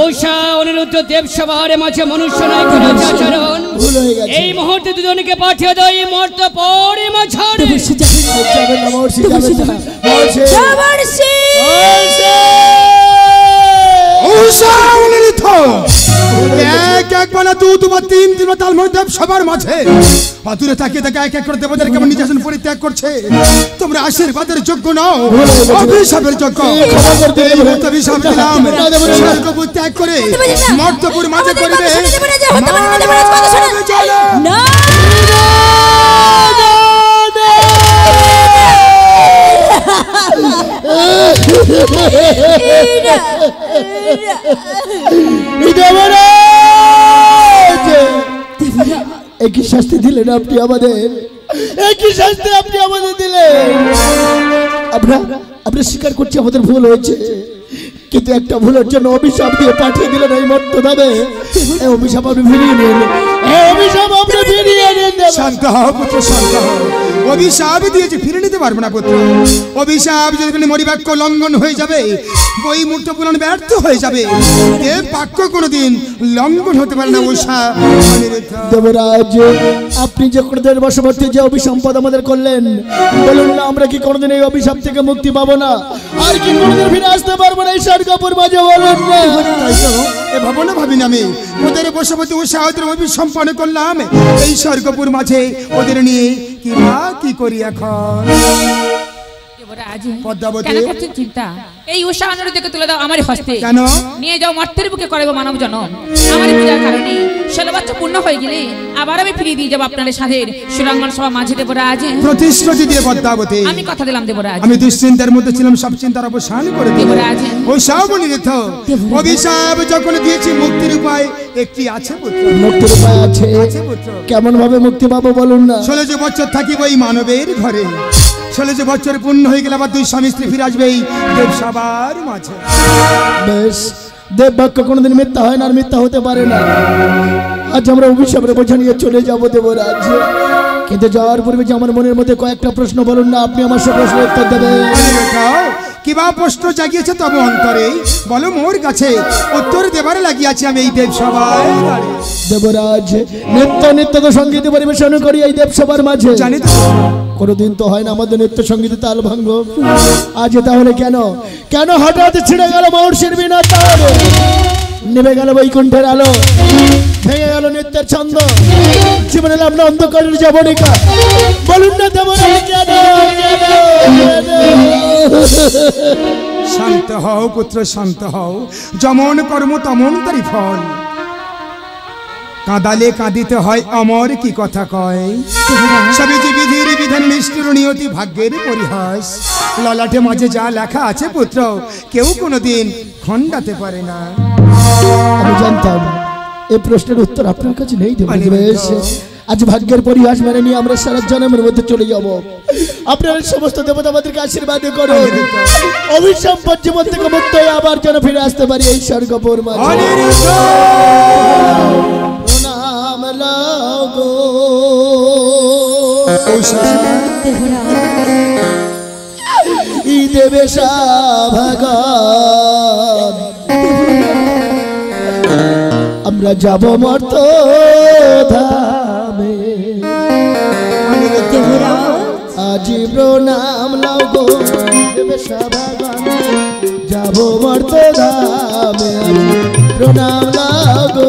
ওষা অনিরুদ্ধ দেব সভার মাঝে মনুষ্য নয় কোন আচরণ। এই মুহূর্তে দুজনকে পাঠিয়ে দাও এই মর্ত পরে মাঝারে। সবার মাঝে দূরে তাকিয়ে তাকে এক এক করে দেবতার কেমন নিজের পরিত্যাগ করছে। তোমরা আশীর্বাদের যোগ্য নও, অভিশাপের যোগ্য। অভিশাপ দিলাম স্বর্গপুর ত্যাগ করে মর্তপুর মাঝে করবে। একই শাস্তি দিলেন আপনি আমাদের, একই শাস্তি আপনি আমাদের দিলেন। আমরা স্বীকার করছি আমাদের ভুল হয়েছে, কিন্তু একটা ভুলের জন্য অভিশাপ দিয়ে পাঠিয়ে দিলেন এই মর্তধামে। এই অভিশাপ আপনি ফিরিয়ে নিন, এই অভিশাপ আপনি ফিরিয়ে নিন। শান্ত হও পুত্র, শান্ত হও। অভিশাপ দিয়েছি ফিরে নিতে পারবো না পুত্র। অভিশাপ যদি মরিবাক্য লঙ্ঘন হয়ে যাবে, বই মূর্ত পূরণ ব্যর্থ হয়ে যাবে। এ বাক্য কোনোদিন লঙ্ঘন হতে পারে না। দেবরাজ, আপনি যে কোনদের বশবর্তী যে অভিসম্পদ আমাদের করলেন, বলুন না আমরা কি কোনোদিন এই অভিশাপ থেকে মুক্তি পাবো না? আর কি কোনোদিন ফিরে আসতে পারবো না এই স্বর্গপুর মাঝে? বলুন না। এ ভাবো না ভাবি না, আমি ওদের বশবর্তী উৎসাহের অভিসম্পন্ন করলাম এই স্বর্গপুর মাঝে। ওদের নিয়ে কি করি এখন? চিন্তা এই উষা অনুরোধকে তুলে দাও আমার হস্তে। কেন? নিয়ে যাও মর্তের বুকে করাবো মানব জনম। আমার পূজার কারণে 16 বছর পূর্ণ হয়ে গেলে আবার আমি ফিরিয়ে দিয়ে যাবো আপনাদের সাথে সুরাঙ্গন সভা মাঝে। দেবরাজ, প্রতিশ্রুতি দিয়ে পদ্মাবতী আমি কথা দিলাম দেবরাজ। আমি দুশ্চিন্তার মধ্যে ছিলাম, সব চিন্তার অবসান করে দেব দেবরাজ। ওই সব নিরীথ অভিশাপ যখন দিয়েছি মুক্তির উপায় একটি আছে পুত্র। মুক্তির উপায় আছে? কেমন ভাবে মুক্তি পাবো বলুন না। 16 বছর থাকিব এই মানবের ঘরে। 16 বছর পূর্ণ হয়ে গেলে আবার 2 স্বামী স্ত্রী ফিরে আসবে এই দেব সবার মাঝে। বেশ, দেব বাক্য কোনোদিন মিথ্যা হয় না, আর মিথ্যা হতে পারে না। আজ আমরা অভিশাপের বোঝা নিয়ে চলে যাবো দেবরাজ, কিন্তু যাওয়ার পূর্বে যে আমার মনের মধ্যে কয়েকটা প্রশ্ন বলুন না, আপনি আমার সব প্রশ্নের উত্তর দেবেন। কিবা প্রশ্ন জাগিয়েছে তবে অন্তরে বলো মোর কাছে, উত্তর দেবার লাগিয়াছি আমি এই দেব সভায়। দেবরাজ, নিত্য তো সঙ্গীত পরিবেশন করি এই দেব সভার মাঝে, জানি তো কোনোদিন তো হয় না আমাদের নিত্য সঙ্গীত তাল ভঙ্গ। আজ তাহলে কেন কেন হঠাৎ ছিঁড়ে গেল মহর্ষির বিনা তাল, নেমে গেল বৈকুণ্ঠের আলো, ভেঙে গেল নিত্যের ছন্দ, জীবনে নাম অন্ধকারের যাবনিকা? বলুন না দেবরাজ কেন? শান্ত হও পুত্র, শান্ত হও। যেমন কর্ম তেমন তারই ফল। কাঁদালে কাঁদিতে হয় অমর কি কথা কয়। সবে যে বিধির বিধান নিষ্ঠুর নিয়তি ভাগ্যের পরিহাস। ললাটে মাঝে যা লেখা আছে পুত্র, কেউ কোনোদিন খণ্ডাতে পারে না। আমি জানতাম এই প্রশ্নের উত্তর আপনার কাছে নেই দেবরাজ। আজ ভাগ্যের পরিহাস মেনে নিয়ে আমরা সারা জন্মের মধ্যে চলে যাব। আপনার সমস্ত দেবতা আমাদেরকে আশীর্বাদ করুন, অভিসম্পদ জীবন থেকে মুক্ত হয়ে আবার যেন ফিরে আসতে পারি এই স্বর্গপুর মাঝে। প্রণাম লাগো দেবে ভাগন, আমরা যাব মর্ত ধামে। আজি প্রণাম লাগো দেবে ভাগন, যাব মর্ত ধামে। আজি প্রণাম লাগো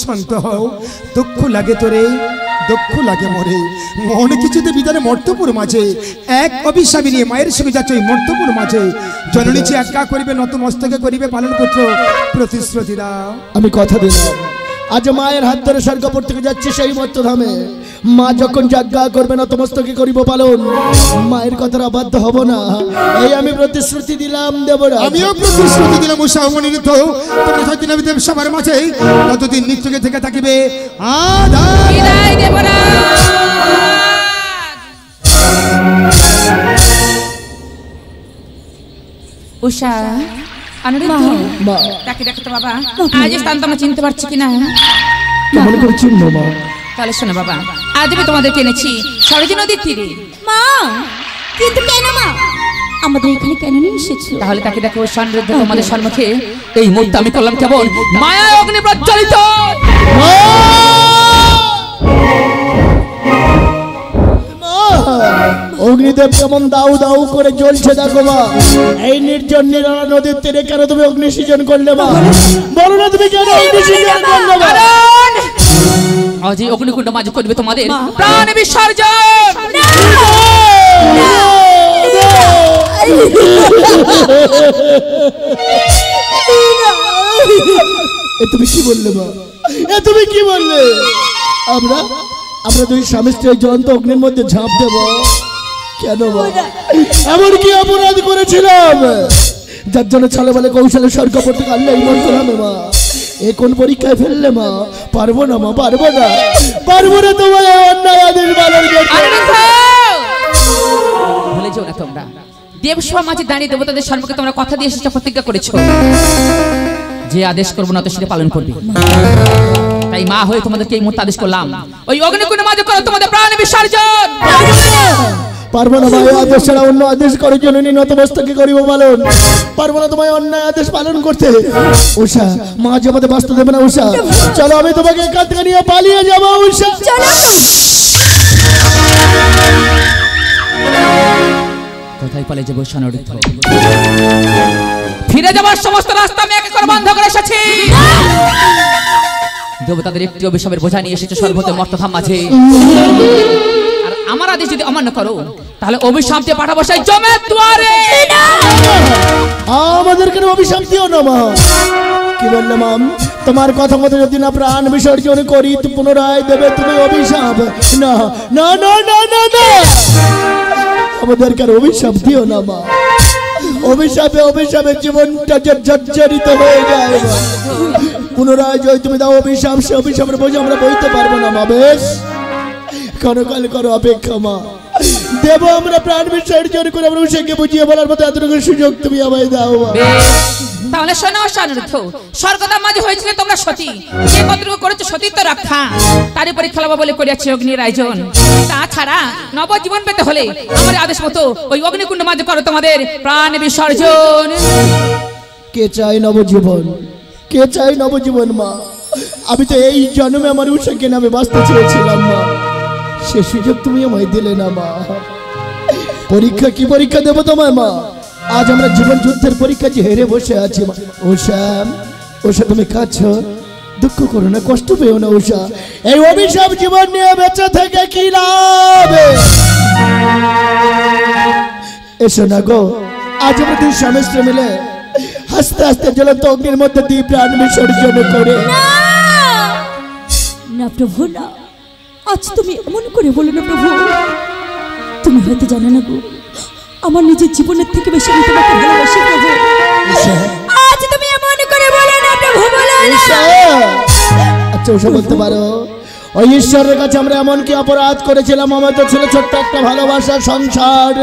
শান্ত হও। দুঃখ লাগে তোরে, দুঃখ লাগে মরে, মনে কিছুতে বিধানে মর্তপুর মাঝে এক অভিশাপী নিয়ে মায়ের সঙ্গে যাচ্ছে ওই মর্তপুর মাঝে। জননী যে একা করিবে নত মস্তকে করিবে পালন পুত্র, প্রতিশ্রুতি দাও। আমি কথা দিলাম আজ মায়ের হাত ধরে স্বর্গপুর থেকে যাচ্ছে সেই মর্তধামে। মা যখন যজ্ঞা করবে না তোমাস্তকে করিব পালন, মায়ের কথার অবাধ্য হব না, এই আমি প্রতিশ্রুতি দিলাম দেবরাজ। আমিও প্রতিশ্রুতি দিলাম উষা অমনিত, তোমরা যতদিন আমি দেব সবার মাঝে ততদিন নিত্যকে থেকে থাকিবে আদার। বিদায় দেবরাজ। উষা, অনিরুদ্ধ, মা ডাকে ডাকে তো বাবা, আজ স্থান তো আমরা চিনতে পারছি কিনা? কেমন করে চিনব মা? তাহলে শোনো বাবা, আজ আমি তোমাদেরকে এনেছি সরজী নদীর তীরে। মা, কিন্তু কেন মা আমাদের এখানে কেন নিয়ে এসেছো? তাহলে তাকে দেখো অনিরুদ্ধ, তোমাদের সম্মুখে এই মুহূর্তে আমি করলাম কেমন মায়া অগ্নি প্রজ্বলিত। অগ্নিদেব কেমন দাউ দাউ করে জ্বলছে দেখো মা। এই নির্জন নিরালা নদীর তীরে কেন তুমি অগ্নি সৃজন করলে মা? বলো না তুমি কেন অগ্নি সৃজন করলে মা? আজ এই অগ্নিকুণ্ড মাঝে করবে তোমাদের প্রাণ বিসর্জন। এ তুমি কি বললে মা? এ তুমি কি বললে? আমরা আমরা দুই স্বামী স্ত্রী জ্বলন্ত অগ্নির মধ্যে ঝাঁপ দেব কেন মা? এমন কি অপরাধ করেছিলাম যার জন্য ছলে বলে কৌশলে স্বর্গপুর থেকে আনলে এই মন্ত্রণামে মা? এ কোন পরীক্ষায় ফেললে মা? পারবো না মা, পারবো না, পারবো না তোমার অন্যায় আদেশ পালন করতে। ভুলে যেও না তোমরা, দেবসভা মাঝে দাঁড়িয়ে দেবতাদের সম্মুখে তোমরা কথা দিয়ে এসেছো, প্রতিজ্ঞা করেছো যে আদেশ করবো না তো সেটা পালন করবে। তাই মা হয়ে তোমাদেরকে এই মুহূর্তে আদেশ করলাম, ওই অগ্নিকুণ্ড মাঝে করো তোমাদের প্রাণ বিসর্জন। পারবো না ভাই, আদেশ ছাড়া অন্য আদেশ করার জন্য নতমস্তকে করিব পালন। পারবো না তোমায় অন্যায় আদেশ পালন করতে। উষা, মা যে আমাদের বাঁচতে দেবে না উষা। চলো আমি তোমাকে এখান থেকে নিয়ে পালিয়ে যাবো উষা। কোথায় পালিয়ে যাবো অনিরুদ্ধ? ফিরে যাবার সমস্ত রাস্তা আমি একে করে বন্ধ করে এসেছি। দেবতাদের একটি অভিশাপের বোঝা নিয়ে এসেছে সর্বত মর্তধাম মাঝে। আর আমার আদেশ যদি অমান্য করো তাহলে অভিশাপ দিয়ে পাঠাবো সেই জমের দুয়ারে। আমাদের কেন অভিশাপ দিও না মা? কি বললে মাম? তোমার কথা মতো যদি না প্রাণ বিসর্জন করি তো পুনরায় দেবে তুমি অভিশাপ? না না না না না না, আমাদের কেন অভিশাপ দিও না মা। অভিশাপে অভিশাপে জীবনটা জর্জরিত হয়ে যায় মা। পুনরায় যদি তুমি দাও অভিশাপ, সে অভিশাপের বোঝা আমরা বইতে পারবো না মা। বেশ, ক্ষণকাল করো অপেক্ষা মা। দেব আমরা প্রাণ বিসর্জন করে আমরা উষাকে বুঝিয়ে বলার মতো এতটুকু সুযোগ তুমি আমায় দাও মা। তাহলে শোনো অনিরুদ্ধ, স্বর্গধাম মাঝে হয়েছিল তোমরা সতী, যে কতটুকু করেছো সতীত্ব রক্ষা তারই পরীক্ষা লবা বলে করিয়াছে অগ্নির আয়োজন। তাছাড়া নবজীবন পেতে হলে আমার আদেশ মতো ওই অগ্নিকুণ্ড মাঝে করো তোমাদের প্রাণ বিসর্জন। কে চাই নবজীবন? কে চাই নবজীবন মা? আমি তো এই জন্মে আমার উষাকে নামে বাঁচতে চেয়েছিলাম মা, সে সুযোগ তুমি আমায় দিলে না মা। পরীক্ষা কি পরীক্ষা দেবো তোমায় মা? আজ আমরা জীবন যুদ্ধের পরীক্ষা যে হেরে বসে আছি মা। উষা, উষা তুমি কাঁদছো? দুঃখ করো না, কষ্ট পেও না উষা। এই অভিশাপ জীবন নিয়ে বেঁচে থেকে কি লাভ? এসো না গো, আজ আমরা দুই স্বামী স্ত্রী মিলে হাসতে হাসতে জ্বলন্ত অগ্নির মধ্যে দিয়ে প্রাণ বিসর্জন করে। না প্রভু না, আজ তুমি এমন করে বলো না প্রভু। তুমি হয়তো জানো না গো, আমার নিজের জীবনের থেকে বেশি আমি তোমাকে ভালোবাসি প্রভু। আজ তুমি এমন করে বলো না প্রভু, বলো না। আচ্ছা উষা বলতে পারো, ওই ঈশ্বরের কাছে আমরা এমন কি অপরাধ করেছিলাম? আমাদের ছিল ছোট্ট একটা ভালোবাসার সংসার,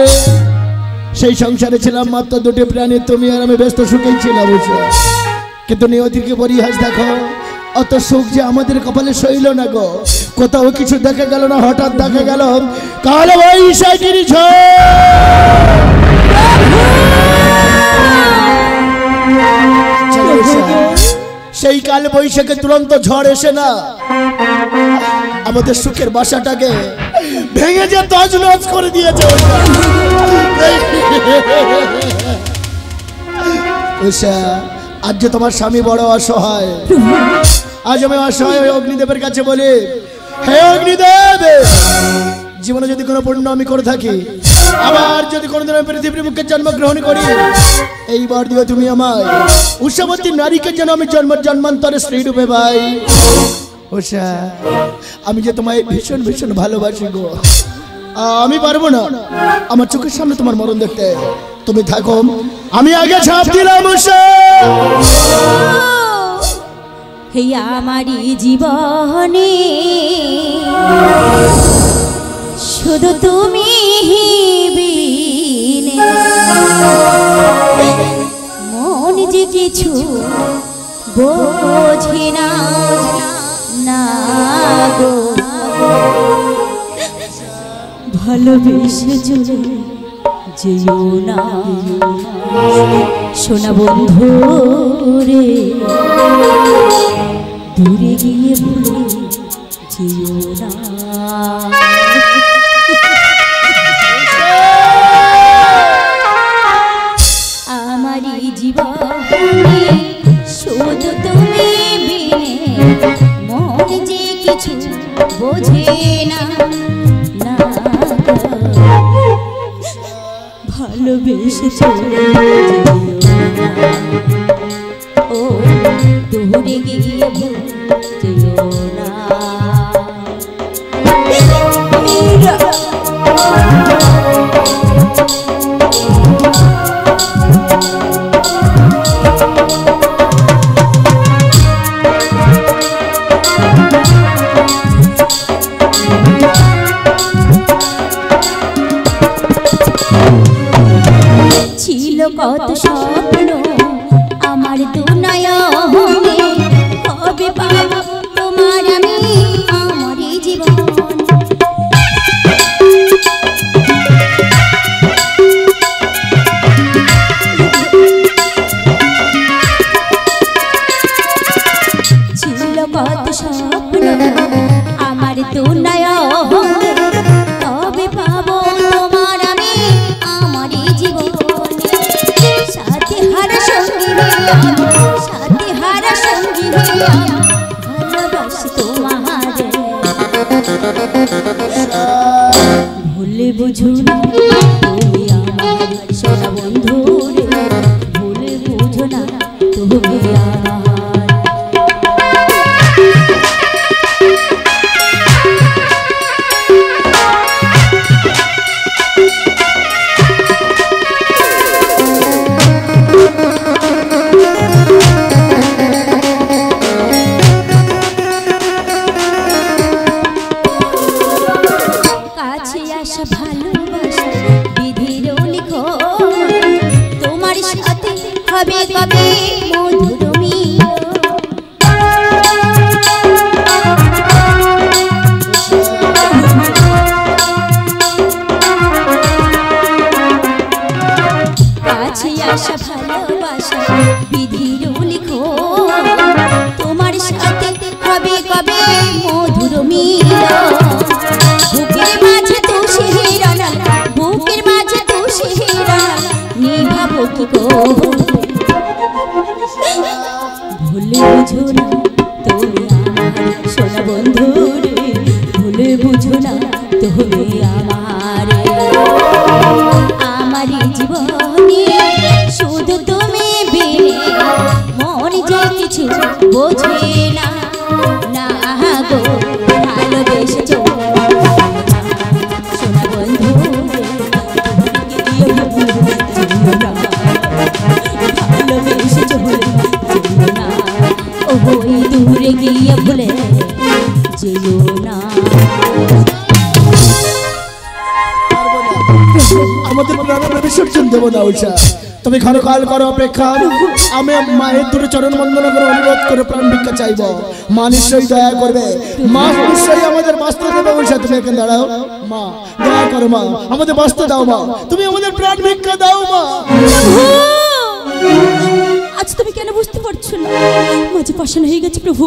সেই সংসারে ছিলাম মাত্র দুটি প্রাণী, তুমি আর আমি ব্যস্ত সুখেই ছিলাম উষা। কিন্তু নিয়তিকে পরিহাস দেখো, অত সুখ যে আমাদের কপালে সইল না গো। কোথাও কিছু দেখা গেল না, হঠাৎ দেখা গেল কাল বৈশাখীর সেই কাল বৈশাখে তুরন্ত ঝড় এসে না আমাদের সুখের বাসাটাকে ভেঙে যে তছনছ করে দিয়েছে উষা। আজ যে তোমার স্বামী বড় অসহায়, আজ আমি অসহায় অগ্নিদেবের কাছে বলি, হে অগ্নিদেব, জীবনে যদি কোনো পুণ্য আমি করে থাকি আবার যদি কোনোদিন আমি পৃথিবীর বুকে জন্মগ্রহণ করি, এইবার দিও তুমি আমায় উষাবতী নারীকে যেন আমি জন্মান্তরে স্ত্রী রূপে পাই। উষা, আমি যে তোমায় ভীষণ ভীষণ ভালোবাসি গো, আমি পারবো না আমার চোখের সামনে তোমার মরণ দেখতে। তুমি থাকো, আমি আগে ছাপ দিলাম। উষা, হে আমারই জীবনে শুধু তুমি বিনে, মন যে কিছু বোঝে না না গো, ভালোবেসে চলে যেও না সোনা বন্ধু রে, দূরে গিয়ে ভুলে যেও না। আমারই জীবনে শুধু তুমি বিনে, মন যে কিছু বোঝে না না, ভালোবেসে চলে যেও না, ও দূরে গিয়ে যেও না। ছিল কত স্বপ্ন আমার দুনয়নে, কবে পাবো তোমার আমি আমারই জীবন। ছিল কত স্বপ্ন আমার দুনয়নে, কবে পাবো তোমার আমি আমারই জীবন। সাথে হারা সঙ্গী সাথে হারা সঙ্গী ভালোবাসি তোমারে, ভুলে বুঝো না তুমি আমার সোনা বন্ধু রে, ভুলে বুঝো না তুমি আমার। ভালোবাসা বিধির লিখন, তোমার সাথে হবে কবে মধুর মিলন। কাছে আসা ভালোবাসা বিধির লিখন, তোমার সাথে হবে কবে মধুর মিলন। বুকের মাঝে তো শিহরণ, বুকের মাঝে তো শিহরণ, নিভাবো কি গো ভুলে বুঝো না তুমি আমার সোনা বন্ধু রে, ভুলে বুঝো না তুমি আমার। আমারই জীবনে শুধু তুমি বিনে, মন যে কিছু বোঝে না না গো, ভালোবেসে চলে সোনা বন্ধু রে, ভালোবেসে চলে না, ওই দূরে গিয়ে ভুলে যেও না। আমাদের প্রাণের বিসর্জন দেবো না উষা, তুমি ক্ষণকাল করো অপেক্ষা। আমি মায়ের দুটো চরণ বন্দনা করে অনুরোধ করে প্রাণ ভিক্ষা চাইব। মা নিশ্চয়ই দয়া করবে, মা নিশ্চয়ই আমাদের বাঁচতে দেবে। উষা, তুমি এখানে দাঁড়াও। মা দয়া করো, মা আমাদের বাঁচতে দাও, মা তুমি আমাদের প্রাণ ভিক্ষা দাও। মা আজ তুমি কেন বুঝতে পারছো না? মাঝে পাষাণ হয়ে গেছে প্রভু।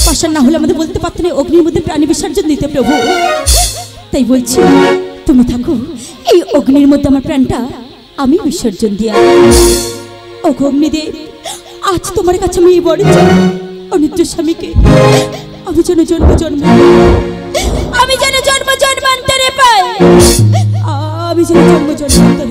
পাষাণ না হলে আমাদের বলতে পারতে না অগ্নির মধ্যে প্রাণী বিসর্জন দিতে প্রভু। তাই বলছি তুমি থাকো, এই অগ্নির মধ্যে আমার প্রাণটা আমি বিসর্জন দিয়া। ও অগ্নিদেব, আজ তোমার কাছে আমি এই বড় অনিত্য স্বামীকে আমি যেন জন্মান্তরে পাই। আমি আমি যেন জন্ম জন্মান্তর